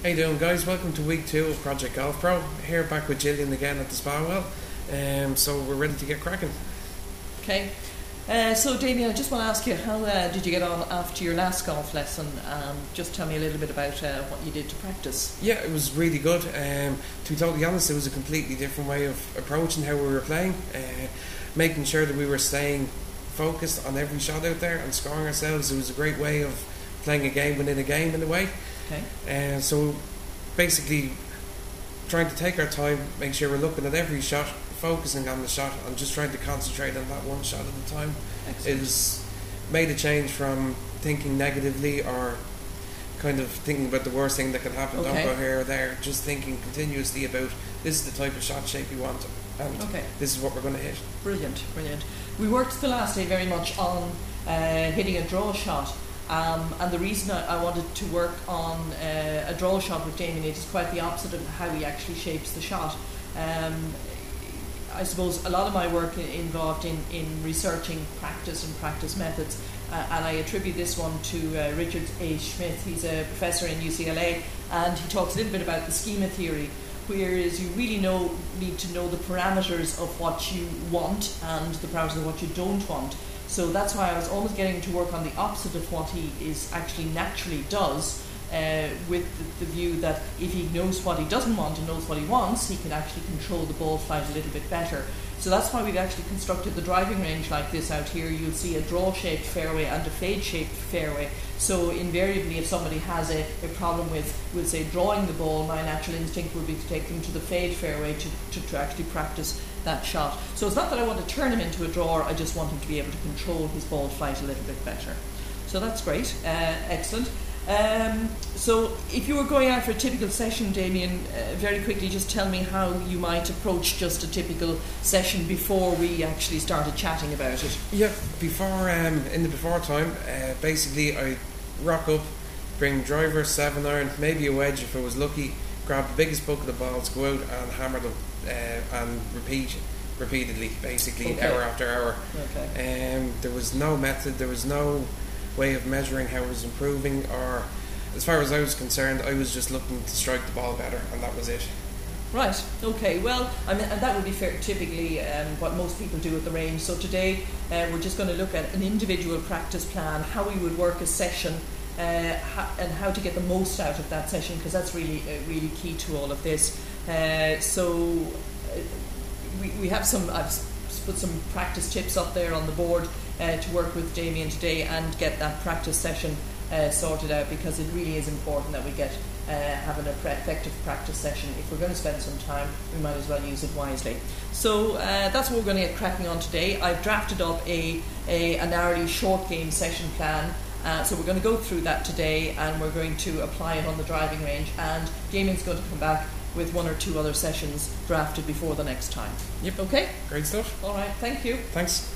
How you doing, guys? Welcome to week 2 of Project Golf Pro. Here back with Gillian again at the spa well. So we're ready to get cracking. Okay. So Damien, I just want to ask you, how did you get on after your last golf lesson? Just tell me a little bit about what you did to practice. Yeah, it was really good. To be totally honest, it was a completely different way of approaching how we were playing. Making sure that we were staying focused on every shot out there and scoring ourselves. It was a great way of playing a game within a game in a way. Okay. So basically trying to take our time, make sure we're looking at every shot, focusing on the shot and just trying to concentrate on that one shot at a time. It's made a change from thinking negatively or kind of thinking about the worst thing that could happen, don't go here or there, just thinking continuously about this is the type of shot shape you want and this is what we're going to hit. Brilliant. We worked the last day very much on hitting a draw shot. And the reason I wanted to work on a draw shot with Damien is quite the opposite of how he actually shapes the shot. I suppose a lot of my work involved in researching practice and practice methods, and I attribute this one to Richard A. Smith. He's a professor in UCLA, and he talks a little bit about the schema theory, whereas you really need to know the parameters of what you want and the parameters of what you don't want. So that's why I was almost getting to work on the opposite of what he is actually naturally does, with the view that if he knows what he doesn't want and knows what he wants, he can actually control the ball flight a little bit better. So that's why we've actually constructed the driving range like this out here. You'll see a draw-shaped fairway and a fade-shaped fairway. So invariably, if somebody has a problem with, we'll say, drawing the ball, my natural instinct would be to take them to the fade fairway to actually practice that shot. So it's not that I want to turn him into a drawer, I just want him to be able to control his ball flight a little bit better. So that's great. Excellent. So if you were going out for a typical session, Damien, very quickly just tell me how you might approach just a typical session before we actually started chatting about it. Yeah, before in the before time, basically I rock up, bring driver, 7-iron, maybe a wedge if I was lucky, grab the biggest bucket of balls, go out and hammer them and repeatedly, basically, hour after hour. There was no method, there was no way of measuring how I was improving, or as far as I was concerned, I was just looking to strike the ball better, and that was it. Right, okay, well, and that would be typically what most people do at the range. So today we're just going to look at an individual practice plan, how we would work a session, and how to get the most out of that session, because that's really key to all of this. So we have I've put some practice tips up there on the board to work with Damien today and get that practice session sorted out, because it really is important that we have an effective practice session. If we're going to spend some time, we might as well use it wisely. So that's what we're going to get cracking on today. I've drafted up an hourly short game session plan. So we're going to go through that today, and we're going to apply it on the driving range, and Damien's going to come back with 1 or 2 other sessions drafted before the next time. Yep. Okay? Great stuff. All right, thank you. Thanks.